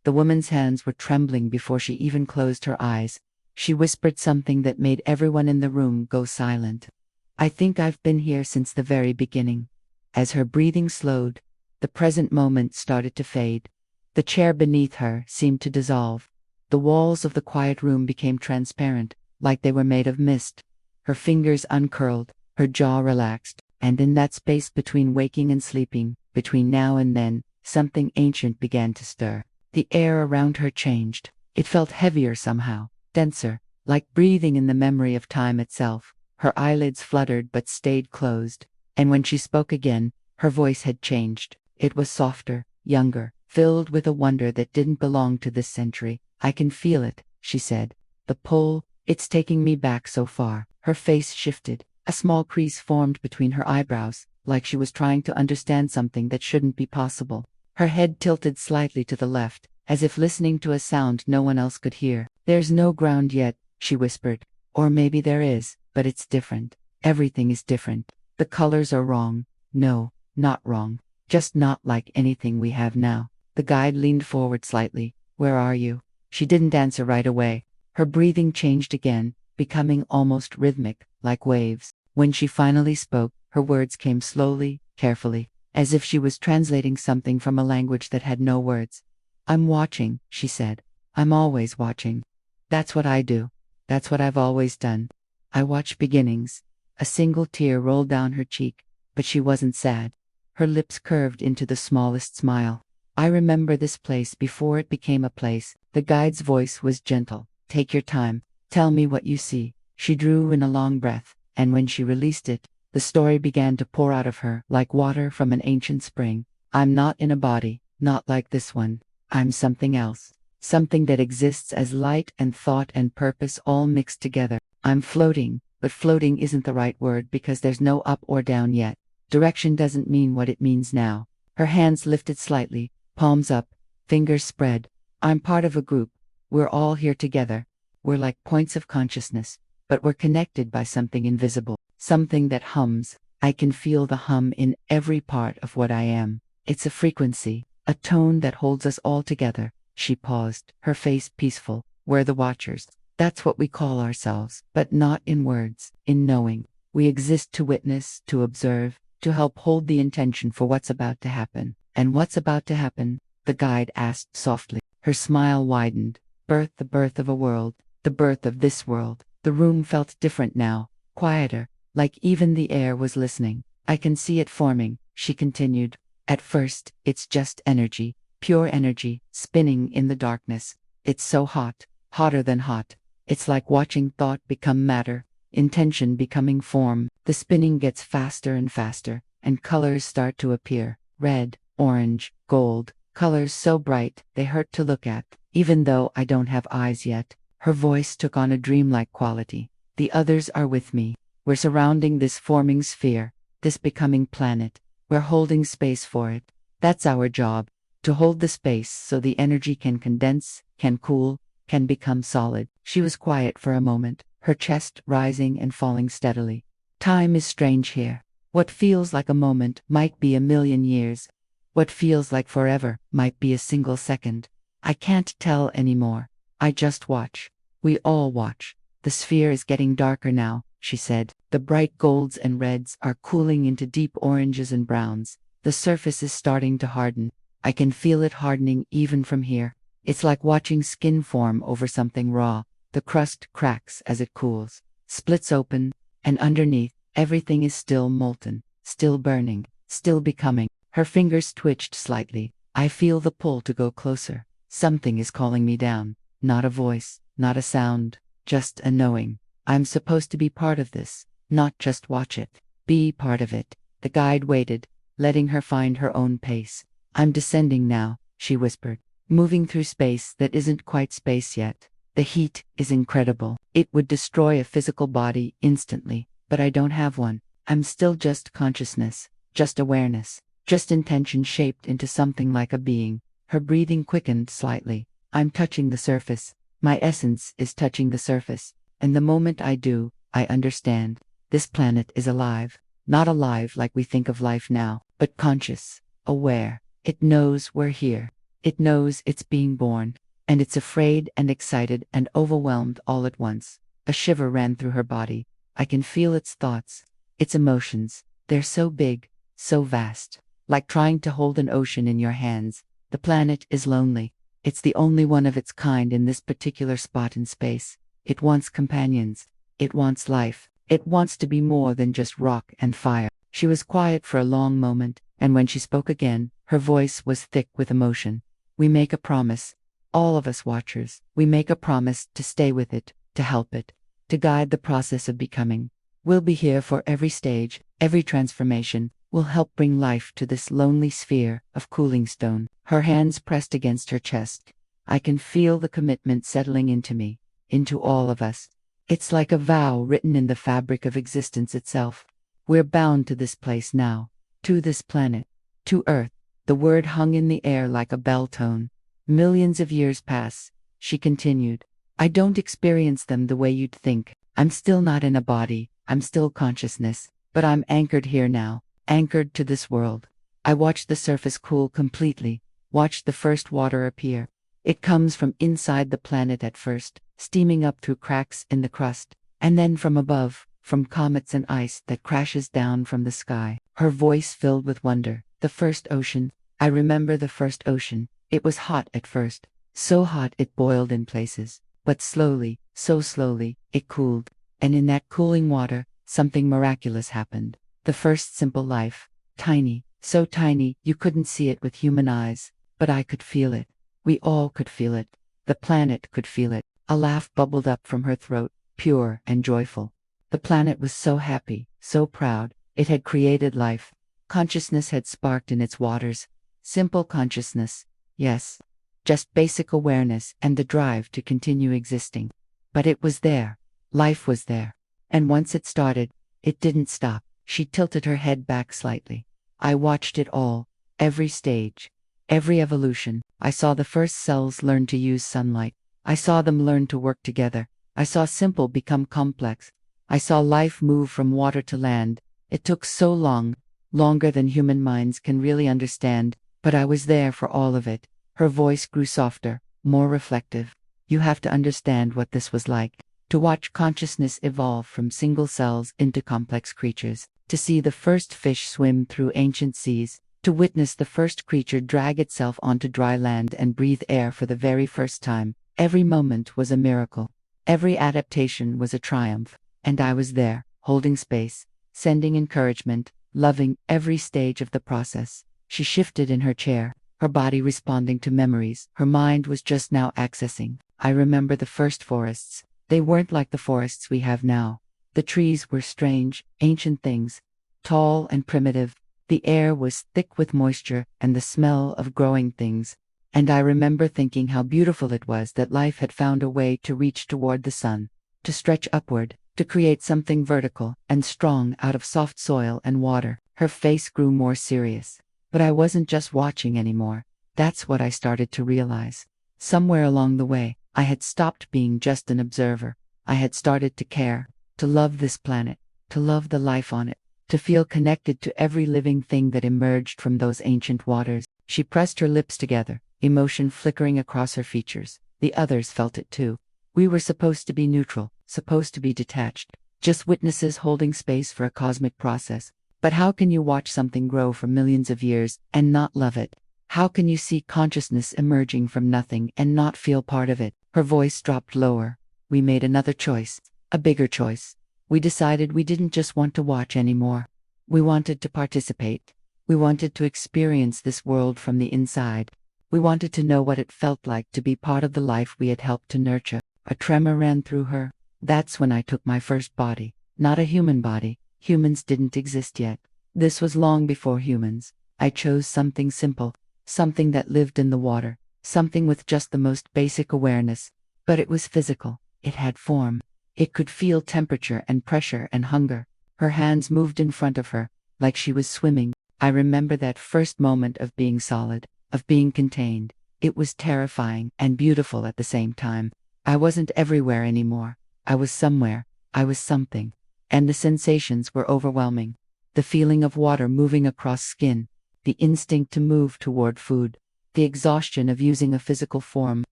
The woman's hands were trembling before she even closed her eyes. She whispered something that made everyone in the room go silent. I think I've been here since the very beginning. As her breathing slowed, the present moment started to fade. The chair beneath her seemed to dissolve. The walls of the quiet room became transparent, like they were made of mist. Her fingers uncurled, her jaw relaxed, and in that space between waking and sleeping, between now and then, something ancient began to stir. The air around her changed. It felt heavier somehow, denser, like breathing in the memory of time itself. Her eyelids fluttered but stayed closed, and when she spoke again, her voice had changed. It was softer, younger, filled with a wonder that didn't belong to this century. I can feel it, she said. The pull, it's taking me back so far. Her face shifted. A small crease formed between her eyebrows, like she was trying to understand something that shouldn't be possible. Her head tilted slightly to the left, as if listening to a sound no one else could hear. There's no ground yet, she whispered. Or maybe there is, but it's different. Everything is different. The colors are wrong. No, not wrong. Just not like anything we have now. The guide leaned forward slightly. Where are you? She didn't answer right away. Her breathing changed again, becoming almost rhythmic, like waves. When she finally spoke, her words came slowly, carefully, as if she was translating something from a language that had no words. I'm watching, she said. I'm always watching. That's what I do. That's what I've always done. I watch beginnings. A single tear rolled down her cheek, but she wasn't sad. Her lips curved into the smallest smile. I remember this place before it became a place. The guide's voice was gentle. Take your time. Tell me what you see. She drew in a long breath, and when she released it, the story began to pour out of her like water from an ancient spring. I'm not in a body, not like this one. I'm something else. Something that exists as light and thought and purpose all mixed together. I'm floating, but floating isn't the right word because there's no up or down yet. Direction doesn't mean what it means now. Her hands lifted slightly, palms up, fingers spread. I'm part of a group. We're all here together. We're like points of consciousness, but we're connected by something invisible, something that hums. I can feel the hum in every part of what I am. It's a frequency, a tone that holds us all together. She paused, her face peaceful. We're the watchers. That's what we call ourselves, but not in words, in knowing. We exist to witness, to observe, to help hold the intention for what's about to happen. And what's about to happen? The guide asked softly. Her smile widened. The birth of a world, the birth of this world. The room felt different now, quieter, like even the air was listening. I can see it forming, she continued. At first, it's just energy, pure energy, spinning in the darkness. It's so hot, hotter than hot. It's like watching thought become matter, intention becoming form. The spinning gets faster and faster, and colors start to appear. Red, orange, gold, colors so bright they hurt to look at, even though I don't have eyes yet. Her voice took on a dreamlike quality. The others are with me. We're surrounding this forming sphere, this becoming planet. We're holding space for it. That's our job, to hold the space so the energy can condense, can cool, can become solid. She was quiet for a moment, her chest rising and falling steadily. Time is strange here. What feels like a moment might be a million years. What feels like forever might be a single second. I can't tell anymore. I just watch. We all watch. The sphere is getting darker now, she said. The bright golds and reds are cooling into deep oranges and browns. The surface is starting to harden. I can feel it hardening even from here. It's like watching skin form over something raw. The crust cracks as it cools, splits open, and underneath, everything is still molten, still burning, still becoming. Her fingers twitched slightly. I feel the pull to go closer. Something is calling me down. Not a voice, not a sound, just a knowing. I'm supposed to be part of this, not just watch it. Be part of it. The guide waited, letting her find her own pace. I'm descending now, she whispered, moving through space that isn't quite space yet. The heat is incredible. It would destroy a physical body instantly, but I don't have one. I'm still just consciousness, just awareness, just intention shaped into something like a being. Her breathing quickened slightly. I'm touching the surface. My essence is touching the surface. And the moment I do, I understand. This planet is alive. Not alive like we think of life now, but conscious, aware. It knows we're here. It knows it's being born, and it's afraid and excited and overwhelmed all at once. A shiver ran through her body. I can feel its thoughts, its emotions. They're so big, so vast, like trying to hold an ocean in your hands. The planet is lonely. It's the only one of its kind in this particular spot in space. It wants companions. It wants life. It wants to be more than just rock and fire. She was quiet for a long moment, and when she spoke again, her voice was thick with emotion. We make a promise, all of us watchers. We make a promise to stay with it, to help it, to guide the process of becoming. We'll be here for every stage, every transformation. We'll help bring life to this lonely sphere of cooling stone. Her hands pressed against her chest. I can feel the commitment settling into me, into all of us. It's like a vow written in the fabric of existence itself. We're bound to this place now, to this planet, to Earth. The word hung in the air like a bell tone. Millions of years pass, she continued. I don't experience them the way you'd think. I'm still not in a body, I'm still consciousness, but I'm anchored here now, anchored to this world. I watched the surface cool completely, watched the first water appear. It comes from inside the planet at first, steaming up through cracks in the crust, and then from above, from comets and ice that crashes down from the sky. Her voice filled with wonder. The first ocean. I remember the first ocean. It was hot at first, so hot it boiled in places, but slowly, so slowly, it cooled. And in that cooling water, something miraculous happened. The first simple life, tiny, so tiny you couldn't see it with human eyes, but I could feel it. We all could feel it. The planet could feel it. A laugh bubbled up from her throat, pure and joyful. The planet was so happy, so proud. It had created life. Consciousness had sparked in its waters. Simple consciousness, yes. Just basic awareness and the drive to continue existing. But it was there. Life was there. And once it started, it didn't stop. She tilted her head back slightly. I watched it all, every stage, every evolution. I saw the first cells learn to use sunlight. I saw them learn to work together. I saw simple become complex. I saw life move from water to land. It took so long, longer than human minds can really understand, but I was there for all of it. Her voice grew softer, more reflective. You have to understand what this was like. To watch consciousness evolve from single cells into complex creatures. To see the first fish swim through ancient seas. To witness the first creature drag itself onto dry land and breathe air for the very first time. Every moment was a miracle. Every adaptation was a triumph. And I was there, holding space, sending encouragement, loving every stage of the process. She shifted in her chair, her body responding to memories her mind was just now accessing. I remember the first forests. They weren't like the forests we have now. The trees were strange, ancient things, tall and primitive. The air was thick with moisture and the smell of growing things. And I remember thinking how beautiful it was that life had found a way to reach toward the sun, to stretch upward, to create something vertical and strong out of soft soil and water. Her face grew more serious. But I wasn't just watching anymore. That's what I started to realize. Somewhere along the way, I had stopped being just an observer. I had started to care, to love this planet, to love the life on it, to feel connected to every living thing that emerged from those ancient waters. She pressed her lips together, emotion flickering across her features. The others felt it too. We were supposed to be neutral, supposed to be detached, just witnesses holding space for a cosmic process. But how can you watch something grow for millions of years and not love it? How can you see consciousness emerging from nothing and not feel part of it? Her voice dropped lower. We made another choice, a bigger choice. We decided we didn't just want to watch anymore. We wanted to participate. We wanted to experience this world from the inside. We wanted to know what it felt like to be part of the life we had helped to nurture. A tremor ran through her. That's when I took my first body. Not a human body. Humans didn't exist yet. This was long before humans. I chose something simple, something that lived in the water, something with just the most basic awareness. But it was physical. It had form. It could feel temperature and pressure and hunger. Her hands moved in front of her, like she was swimming. I remember that first moment of being solid, of being contained. It was terrifying and beautiful at the same time. I wasn't everywhere anymore. I was somewhere. I was something. And the sensations were overwhelming. The feeling of water moving across skin, the instinct to move toward food, the exhaustion of using a physical form,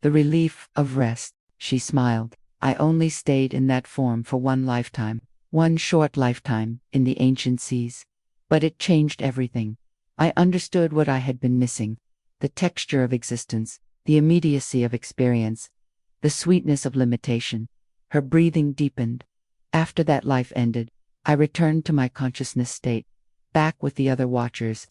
the relief of rest. She smiled. I only stayed in that form for one lifetime, one short lifetime, in the ancient seas. But it changed everything. I understood what I had been missing: the texture of existence, the immediacy of experience, the sweetness of limitation. Her breathing deepened. After that life ended, I returned to my consciousness state, back with the other watchers.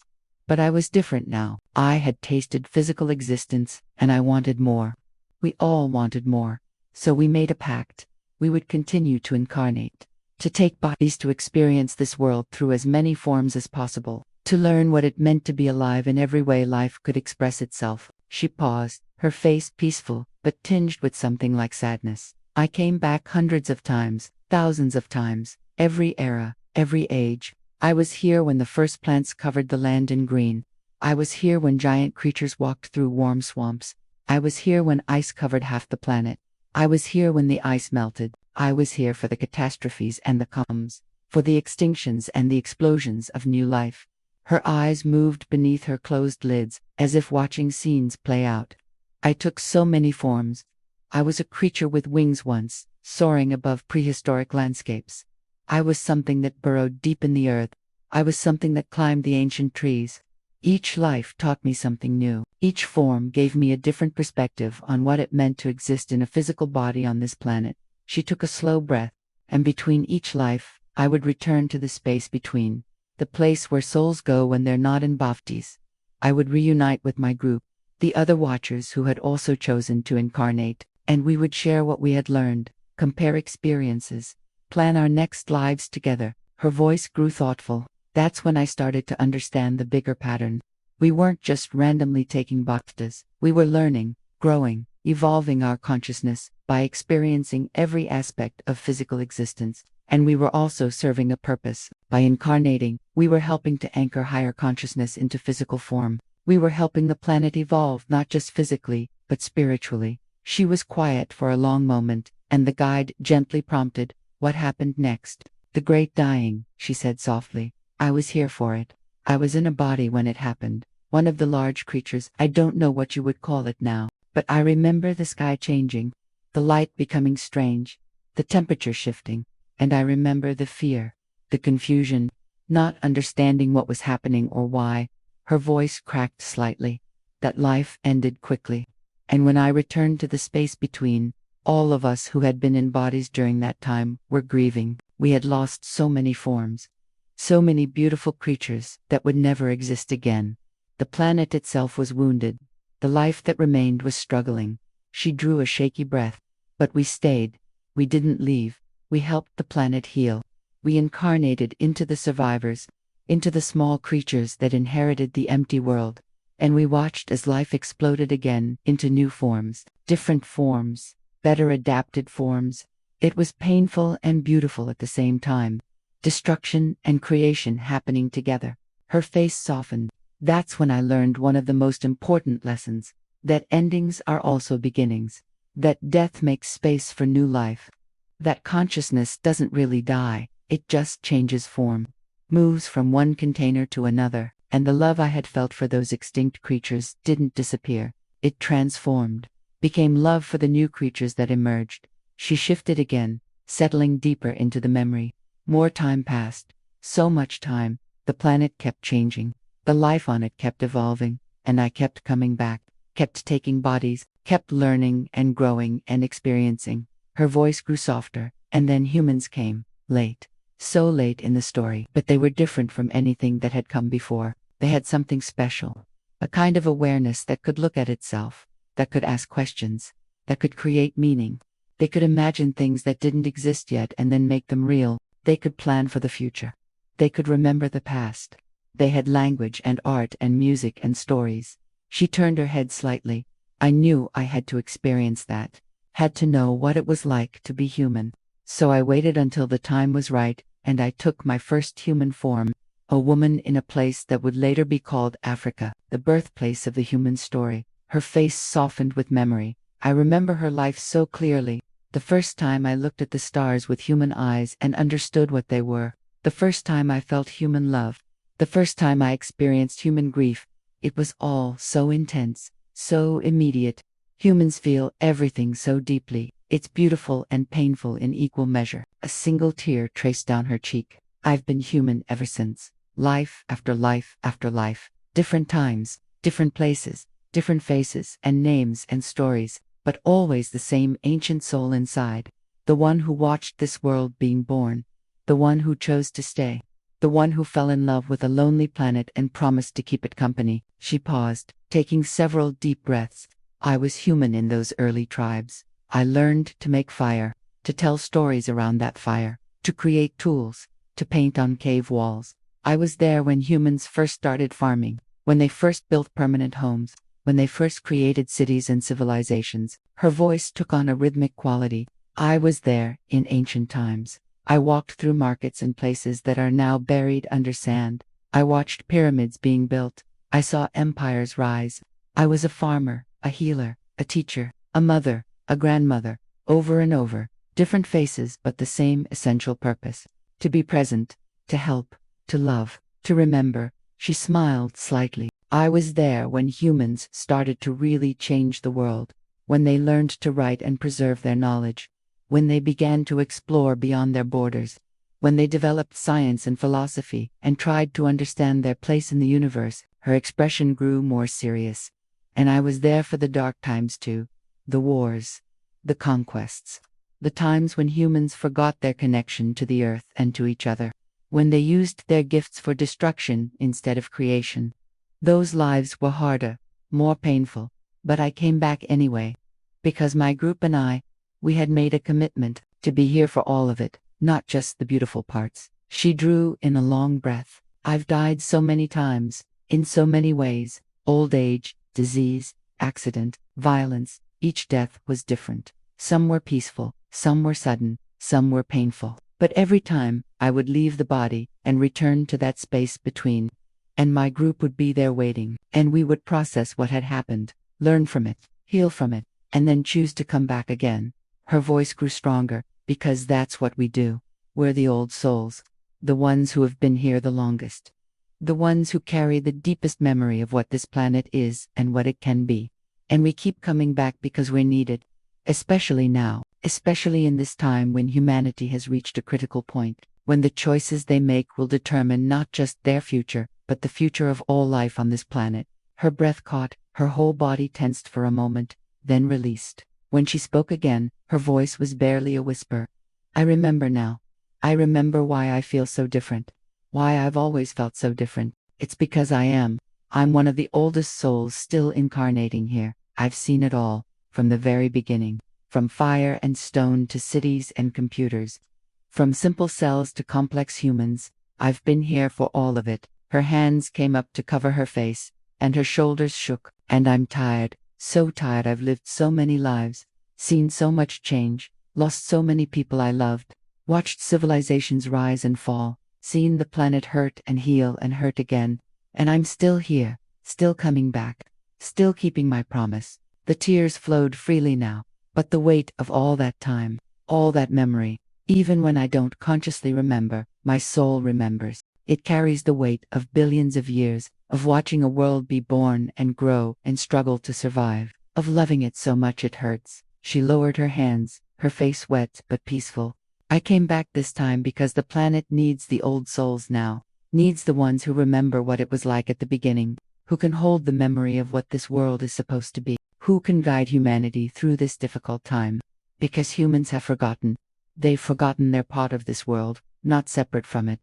But I was different now. I had tasted physical existence, and I wanted more. We all wanted more. So we made a pact. We would continue to incarnate, to take bodies to experience this world through as many forms as possible, to learn what it meant to be alive in every way life could express itself. She paused, her face peaceful, but tinged with something like sadness. I came back hundreds of times, thousands of times, every era, every age. I was here when the first plants covered the land in green. I was here when giant creatures walked through warm swamps. I was here when ice covered half the planet. I was here when the ice melted. I was here for the catastrophes and the calms, for the extinctions and the explosions of new life. Her eyes moved beneath her closed lids, as if watching scenes play out. I took so many forms. I was a creature with wings once, soaring above prehistoric landscapes. I was something that burrowed deep in the earth. I was something that climbed the ancient trees. Each life taught me something new. Each form gave me a different perspective on what it meant to exist in a physical body on this planet. She took a slow breath, and between each life, I would return to the space between, the place where souls go when they're not in bhaktis. I would reunite with my group, the other watchers who had also chosen to incarnate, and we would share what we had learned, compare experiences, plan our next lives together. Her voice grew thoughtful. That's when I started to understand the bigger pattern. We weren't just randomly taking bhaktas. We were learning, growing, evolving our consciousness by experiencing every aspect of physical existence. And we were also serving a purpose. By incarnating, we were helping to anchor higher consciousness into physical form. We were helping the planet evolve not just physically, but spiritually. She was quiet for a long moment, and the guide gently prompted, "What happened next?" "The great dying," she said softly. "I was here for it. I was in a body when it happened. One of the large creatures, I don't know what you would call it now, but I remember the sky changing, the light becoming strange, the temperature shifting, and I remember the fear, the confusion, not understanding what was happening or why." Her voice cracked slightly. "That life ended quickly. And when I returned to the space between, all of us who had been in bodies during that time were grieving. We had lost so many forms, so many beautiful creatures that would never exist again. The planet itself was wounded. The life that remained was struggling." She drew a shaky breath. "But we stayed. We didn't leave. We helped the planet heal. We incarnated into the survivors, into the small creatures that inherited the empty world. And we watched as life exploded again into new forms, different forms, better adapted forms. It was painful and beautiful at the same time. Destruction and creation happening together." Her face softened. "That's when I learned one of the most important lessons, that endings are also beginnings, that death makes space for new life, that consciousness doesn't really die, it just changes form, moves from one container to another. And the love I had felt for those extinct creatures didn't disappear. It transformed, became love for the new creatures that emerged." She shifted again, settling deeper into the memory. More time passed. So much time. The planet kept changing. The life on it kept evolving. And I kept coming back, kept taking bodies, kept learning and growing and experiencing. Her voice grew softer, and then humans came, late. So late in the story, but they were different from anything that had come before. They had something special, a kind of awareness that could look at itself, that could ask questions, that could create meaning. They could imagine things that didn't exist yet and then make them real. They could plan for the future. They could remember the past. They had language and art and music and stories. She turned her head slightly. I knew I had to experience that, had to know what it was like to be human. So I waited until the time was right, and I took my first human form. A woman in a place that would later be called Africa, the birthplace of the human story. Her face softened with memory. I remember her life so clearly. The first time I looked at the stars with human eyes and understood what they were. The first time I felt human love. The first time I experienced human grief. It was all so intense, so immediate. Humans feel everything so deeply. It's beautiful and painful in equal measure. A single tear traced down her cheek. I've been human ever since. Life after life after life. Different times, different places, different faces and names and stories, but always the same ancient soul inside. The one who watched this world being born. The one who chose to stay. The one who fell in love with a lonely planet and promised to keep it company. She paused, taking several deep breaths. I was human in those early tribes. I learned to make fire, to tell stories around that fire, to create tools, to paint on cave walls. I was there when humans first started farming, when they first built permanent homes, when they first created cities and civilizations. Her voice took on a rhythmic quality. I was there in ancient times. I walked through markets and places that are now buried under sand. I watched pyramids being built. I saw empires rise. I was a farmer, a healer, a teacher, a mother, a grandmother, over and over, different faces but the same essential purpose. To be present, to help, to love, to remember. She smiled slightly. I was there when humans started to really change the world, when they learned to write and preserve their knowledge, when they began to explore beyond their borders, when they developed science and philosophy and tried to understand their place in the universe. Her expression grew more serious. And I was there for the dark times too, the wars, the conquests, the times when humans forgot their connection to the earth and to each other, when they used their gifts for destruction instead of creation. Those lives were harder, more painful, but I came back anyway, because my group and we had made a commitment to be here for all of it, not just the beautiful parts. She drew in a long breath. I've died so many times, in so many ways, old age, disease, accident, violence. Each death was different. Some were peaceful, some were sudden, some were painful. But every time, I would leave the body and return to that space between. And my group would be there waiting, and we would process what had happened, learn from it, heal from it, and then choose to come back again. Her voice grew stronger, because that's what we do. We're the old souls, the ones who have been here the longest, the ones who carry the deepest memory of what this planet is and what it can be. And we keep coming back because we're needed, especially now, especially in this time when humanity has reached a critical point, when the choices they make will determine not just their future, but the future of all life on this planet. Her breath caught, her whole body tensed for a moment, then released. When she spoke again, her voice was barely a whisper. I remember now. I remember why I feel so different. Why I've always felt so different. It's because I'm one of the oldest souls still incarnating here. I've seen it all, from the very beginning. From fire and stone to cities and computers. From simple cells to complex humans. I've been here for all of it. Her hands came up to cover her face, and her shoulders shook. And I'm tired, so tired. I've lived so many lives, seen so much change, lost so many people I loved, watched civilizations rise and fall, seen the planet hurt and heal and hurt again. And I'm still here, still coming back, still keeping my promise. The tears flowed freely now, but the weight of all that time, all that memory, even when I don't consciously remember, my soul remembers. It carries the weight of billions of years, of watching a world be born and grow and struggle to survive, of loving it so much it hurts. She lowered her hands, her face wet but peaceful. I came back this time because the planet needs the old souls now, needs the ones who remember what it was like at the beginning, who can hold the memory of what this world is supposed to be, who can guide humanity through this difficult time. Because humans have forgotten. They've forgotten their part of this world, not separate from it.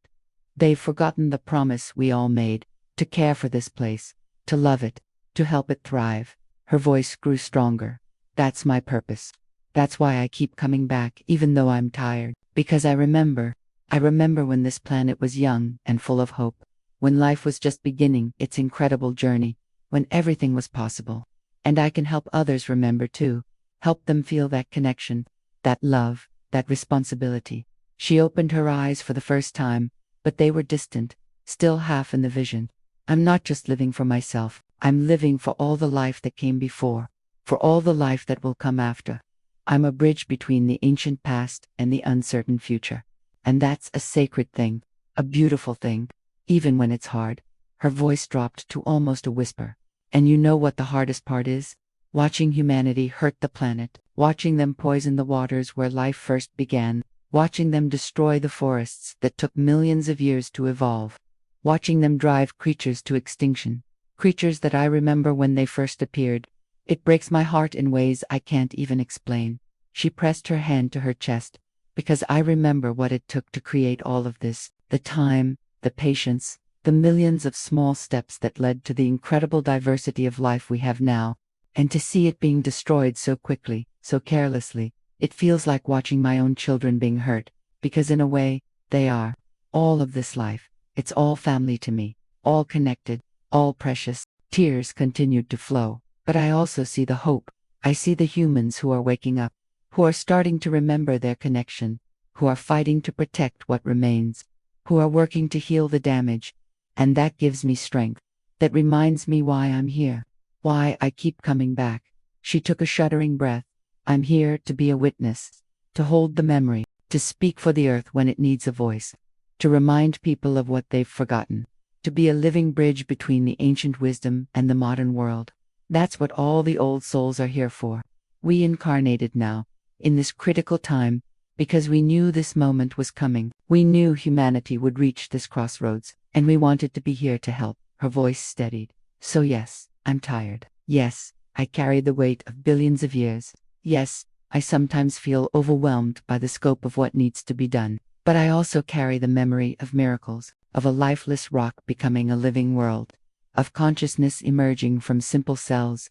They've forgotten the promise we all made, to care for this place, to love it, to help it thrive. Her voice grew stronger. That's my purpose. That's why I keep coming back even though I'm tired. Because I remember when this planet was young and full of hope, when life was just beginning its incredible journey, when everything was possible. And I can help others remember too, help them feel that connection, that love, that responsibility. She opened her eyes for the first time, but they were distant, still half in the vision. I'm not just living for myself, I'm living for all the life that came before, for all the life that will come after. I'm a bridge between the ancient past and the uncertain future. And that's a sacred thing, a beautiful thing, even when it's hard. Her voice dropped to almost a whisper. And you know what the hardest part is? Watching humanity hurt the planet, watching them poison the waters where life first began, watching them destroy the forests that took millions of years to evolve, watching them drive creatures to extinction, creatures that I remember when they first appeared. It breaks my heart in ways I can't even explain. She pressed her hand to her chest, because I remember what it took to create all of this, the time, the patience, the millions of small steps that led to the incredible diversity of life we have now. And to see it being destroyed so quickly, so carelessly, it feels like watching my own children being hurt, because in a way, they are. All of this life, it's all family to me, all connected, all precious. Tears continued to flow, but I also see the hope. I see the humans who are waking up, who are starting to remember their connection, who are fighting to protect what remains, who are working to heal the damage. And that gives me strength. That reminds me why I'm here. Why I keep coming back. She took a shuddering breath. I'm here to be a witness, to hold the memory, to speak for the earth when it needs a voice, to remind people of what they've forgotten, to be a living bridge between the ancient wisdom and the modern world. That's what all the old souls are here for. We incarnated now, in this critical time, because we knew this moment was coming. We knew humanity would reach this crossroads, and we wanted to be here to help. Her voice steadied. So yes, I'm tired. Yes, I carry the weight of billions of years. Yes, I sometimes feel overwhelmed by the scope of what needs to be done. But I also carry the memory of miracles, of a lifeless rock becoming a living world, of consciousness emerging from simple cells,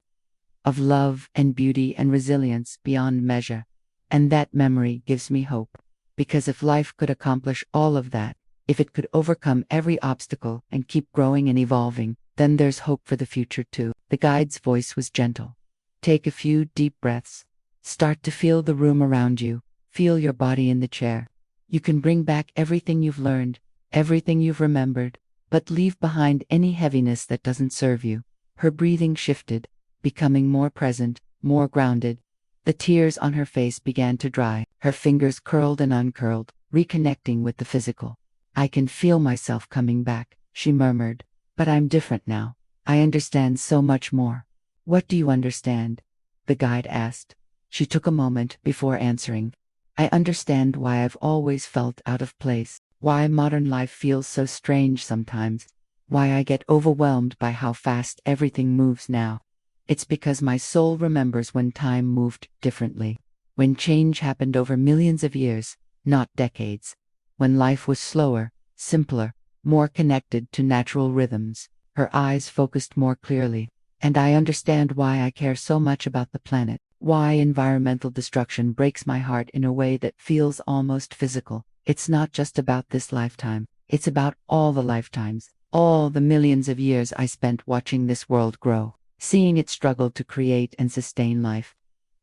of love and beauty and resilience beyond measure. And that memory gives me hope. Because if life could accomplish all of that, if it could overcome every obstacle and keep growing and evolving, then there's hope for the future too. The guide's voice was gentle. Take a few deep breaths. Start to feel the room around you. Feel your body in the chair. You can bring back everything you've learned, everything you've remembered, but leave behind any heaviness that doesn't serve you. Her breathing shifted, becoming more present, more grounded. The tears on her face began to dry. Her fingers curled and uncurled, reconnecting with the physical. I can feel myself coming back, she murmured. But I'm different now. I understand so much more. What do you understand? The guide asked. She took a moment before answering. I understand why I've always felt out of place, why modern life feels so strange sometimes, why I get overwhelmed by how fast everything moves now. It's because my soul remembers when time moved differently, when change happened over millions of years, not decades, when life was slower, simpler, more connected to natural rhythms. Her eyes focused more clearly. And I understand why I care so much about the planet, why environmental destruction breaks my heart in a way that feels almost physical. It's not just about this lifetime, it's about all the lifetimes, all the millions of years I spent watching this world grow, seeing it struggle to create and sustain life,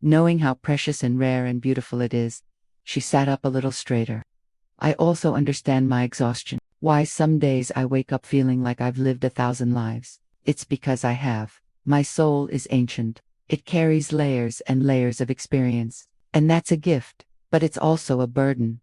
knowing how precious and rare and beautiful it is. She sat up a little straighter. I also understand my exhaustion. Why some days I wake up feeling like I've lived 1,000 lives. It's because I have. My soul is ancient. It carries layers and layers of experience. And that's a gift, but it's also a burden.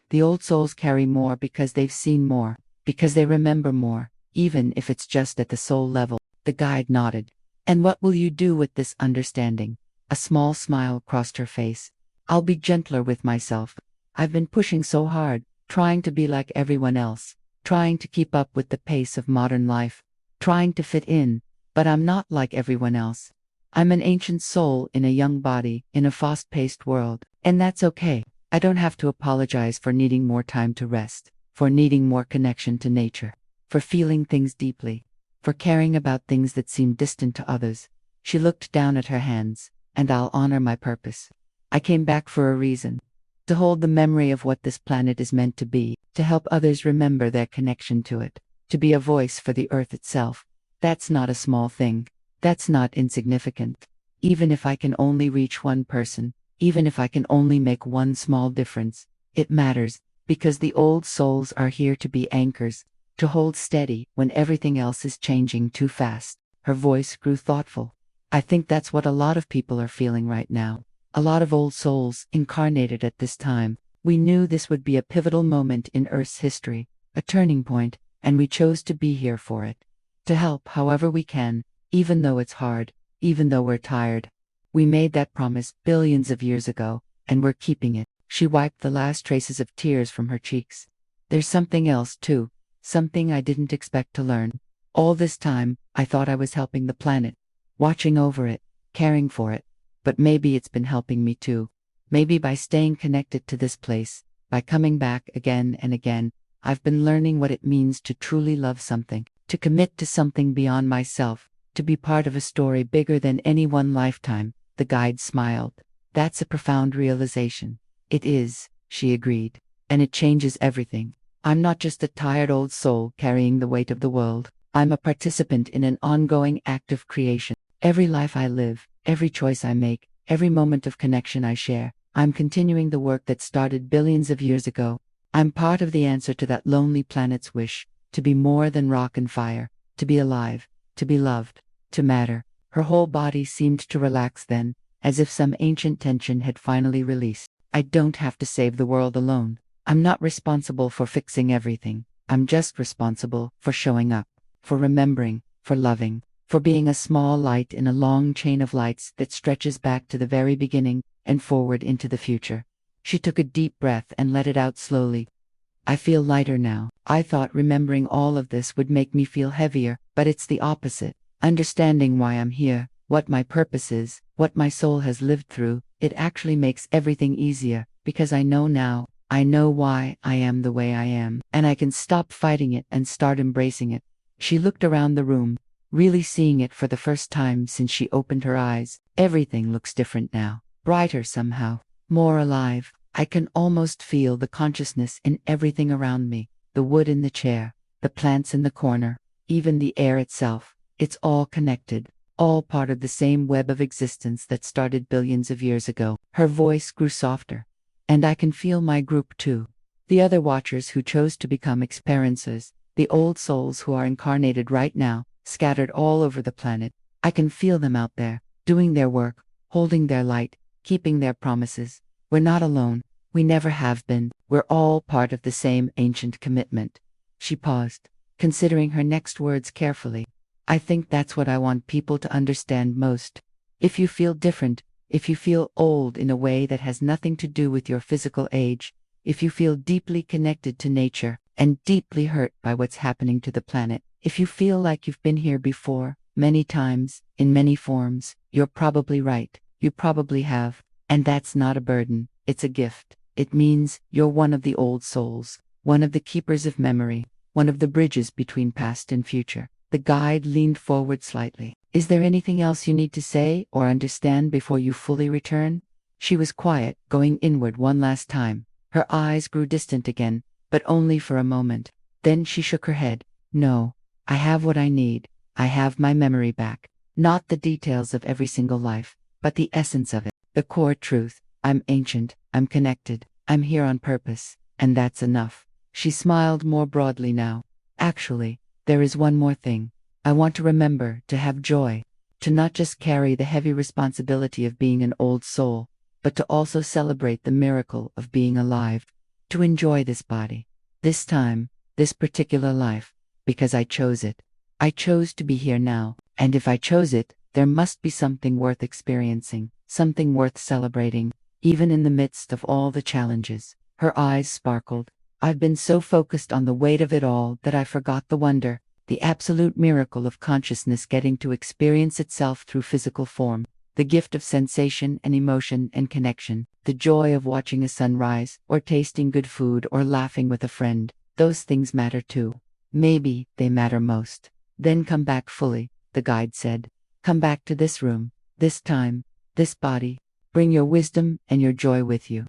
The old souls carry more because they've seen more, because they remember more, even if it's just at the soul level. The guide nodded. And what will you do with this understanding? A small smile crossed her face. I'll be gentler with myself. I've been pushing so hard, trying to be like everyone else, trying to keep up with the pace of modern life, trying to fit in, but I'm not like everyone else. I'm an ancient soul in a young body, in a fast-paced world, and that's okay. I don't have to apologize for needing more time to rest, for needing more connection to nature, for feeling things deeply, for caring about things that seem distant to others. She looked down at her hands. And I'll honor my purpose. I came back for a reason. To hold the memory of what this planet is meant to be, to help others remember their connection to it, to be a voice for the earth itself. That's not a small thing. That's not insignificant. Even if I can only reach one person, even if I can only make one small difference, it matters, because the old souls are here to be anchors, to hold steady when everything else is changing too fast. Her voice grew thoughtful. I think that's what a lot of people are feeling right now. A lot of old souls incarnated at this time. We knew this would be a pivotal moment in Earth's history, a turning point, and we chose to be here for it. To help however we can, even though it's hard, even though we're tired. We made that promise billions of years ago, and we're keeping it. She wiped the last traces of tears from her cheeks. There's something else, too. Something I didn't expect to learn. All this time, I thought I was helping the planet, watching over it, caring for it. But maybe it's been helping me too. Maybe by staying connected to this place, by coming back again and again, I've been learning what it means to truly love something, to commit to something beyond myself, to be part of a story bigger than any one lifetime. The guide smiled. That's a profound realization. It is, she agreed. And it changes everything. I'm not just a tired old soul carrying the weight of the world. I'm a participant in an ongoing act of creation. Every life I live, every choice I make, every moment of connection I share, I'm continuing the work that started billions of years ago. I'm part of the answer to that lonely planet's wish, to be more than rock and fire, to be alive, to be loved, to matter. Her whole body seemed to relax then, as if some ancient tension had finally released. I don't have to save the world alone. I'm not responsible for fixing everything. I'm just responsible for showing up, for remembering, for loving, for being a small light in a long chain of lights that stretches back to the very beginning and forward into the future. She took a deep breath and let it out slowly. I feel lighter now. I thought remembering all of this would make me feel heavier, but it's the opposite. Understanding why I'm here, what my purpose is, what my soul has lived through, it actually makes everything easier, because I know now, I know why I am the way I am, and I can stop fighting it and start embracing it. She looked around the room, really seeing it for the first time since she opened her eyes. Everything looks different now, brighter somehow, more alive. I can almost feel the consciousness in everything around me, the wood in the chair, the plants in the corner, even the air itself. It's all connected, all part of the same web of existence that started billions of years ago. Her voice grew softer. And I can feel my group too. The other watchers who chose to become experiencers, the old souls who are incarnated right now, scattered all over the planet. I can feel them out there, doing their work, holding their light, keeping their promises. We're not alone. We never have been. We're all part of the same ancient commitment. She paused, considering her next words carefully. I think that's what I want people to understand most. If you feel different, if you feel old in a way that has nothing to do with your physical age, if you feel deeply connected to nature and deeply hurt by what's happening to the planet, if you feel like you've been here before, many times, in many forms, you're probably right. You probably have. And that's not a burden, it's a gift. It means you're one of the old souls, one of the keepers of memory, one of the bridges between past and future. The guide leaned forward slightly. Is there anything else you need to say or understand before you fully return? She was quiet, going inward one last time. Her eyes grew distant again, but only for a moment. Then she shook her head. No, I have what I need. I have my memory back. Not the details of every single life, but the essence of it. The core truth. I'm ancient, I'm connected, I'm here on purpose, and that's enough. She smiled more broadly now. Actually, there is one more thing. I want to remember to have joy, to not just carry the heavy responsibility of being an old soul, but to also celebrate the miracle of being alive, to enjoy this body, this time, this particular life, because I chose it. I chose to be here now, and if I chose it, there must be something worth experiencing, something worth celebrating, even in the midst of all the challenges. Her eyes sparkled. I've been so focused on the weight of it all that I forgot the wonder, the absolute miracle of consciousness getting to experience itself through physical form, the gift of sensation and emotion and connection, the joy of watching a sunrise, or tasting good food, or laughing with a friend. Those things matter too. Maybe they matter most. Then come back fully, the guide said. Come back to this room, this time, this body. Bring your wisdom and your joy with you.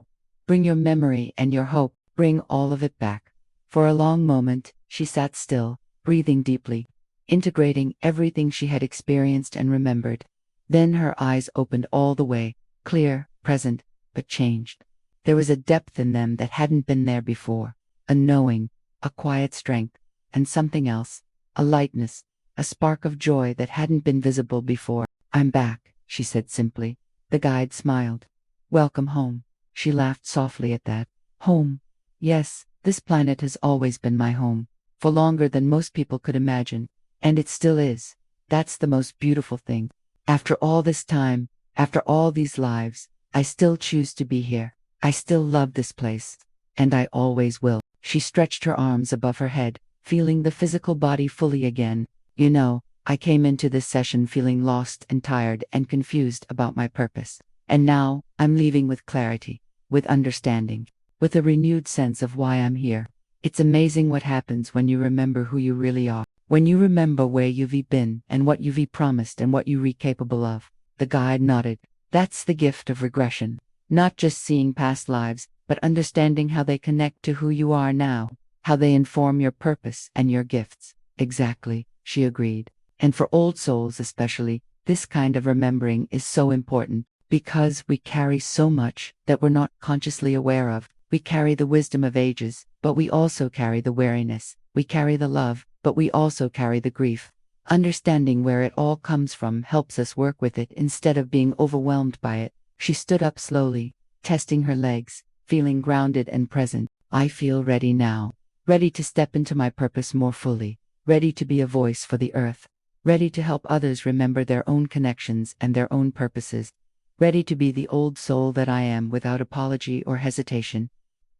Bring your memory and your hope. Bring all of it back. For a long moment, she sat still, breathing deeply, integrating everything she had experienced and remembered. Then her eyes opened all the way, clear, present, but changed. There was a depth in them that hadn't been there before, a knowing, a quiet strength, and something else, a lightness, a spark of joy that hadn't been visible before. I'm back, she said simply. The guide smiled. Welcome home. She laughed softly at that. Home. Yes, this planet has always been my home, for longer than most people could imagine. And it still is. That's the most beautiful thing. After all this time, after all these lives, I still choose to be here. I still love this place. And I always will. She stretched her arms above her head, feeling the physical body fully again. You know, I came into this session feeling lost and tired and confused about my purpose. And now, I'm leaving with clarity, with understanding, with a renewed sense of why I'm here. It's amazing what happens when you remember who you really are. When you remember where you've been and what you've promised and what you're capable of. The guide nodded. That's the gift of regression. Not just seeing past lives, but understanding how they connect to who you are now, how they inform your purpose and your gifts. Exactly, she agreed. And for old souls especially, this kind of remembering is so important, because we carry so much that we're not consciously aware of. We carry the wisdom of ages, but we also carry the weariness. We carry the love, but we also carry the grief. Understanding where it all comes from helps us work with it instead of being overwhelmed by it. She stood up slowly, testing her legs, feeling grounded and present. I feel ready now. Ready to step into my purpose more fully. Ready to be a voice for the earth. Ready to help others remember their own connections and their own purposes. Ready to be the old soul that I am without apology or hesitation.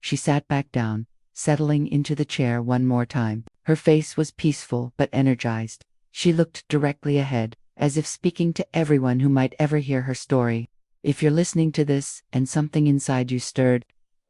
She sat back down, settling into the chair one more time. Her face was peaceful but energized. She looked directly ahead, as if speaking to everyone who might ever hear her story. If you're listening to this and something inside you stirred,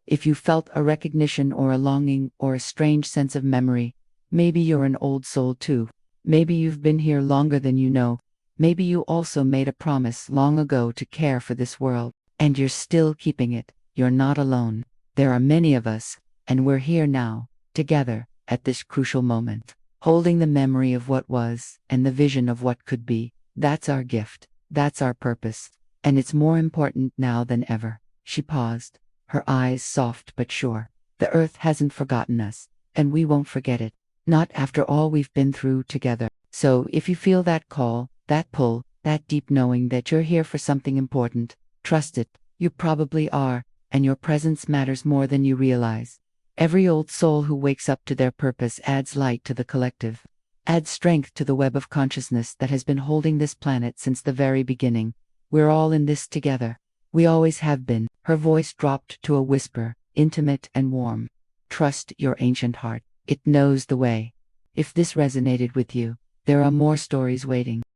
if you felt a recognition or a longing or a strange sense of memory, maybe you're an old soul too. Maybe you've been here longer than you know. Maybe you also made a promise long ago to care for this world, and you're still keeping it. You're not alone. There are many of us, and we're here now, together, at this crucial moment, holding the memory of what was and the vision of what could be. That's our gift. That's our purpose. And it's more important now than ever. She paused, her eyes soft but sure. The earth hasn't forgotten us, and we won't forget it. Not after all we've been through together. So if you feel that call, that pull, that deep knowing that you're here for something important, trust it. You probably are, and your presence matters more than you realize. Every old soul who wakes up to their purpose adds light to the collective, adds strength to the web of consciousness that has been holding this planet since the very beginning. We're all in this together. We always have been. Her voice dropped to a whisper, intimate and warm. Trust your ancient heart. It knows the way. If this resonated with you, there are more stories waiting.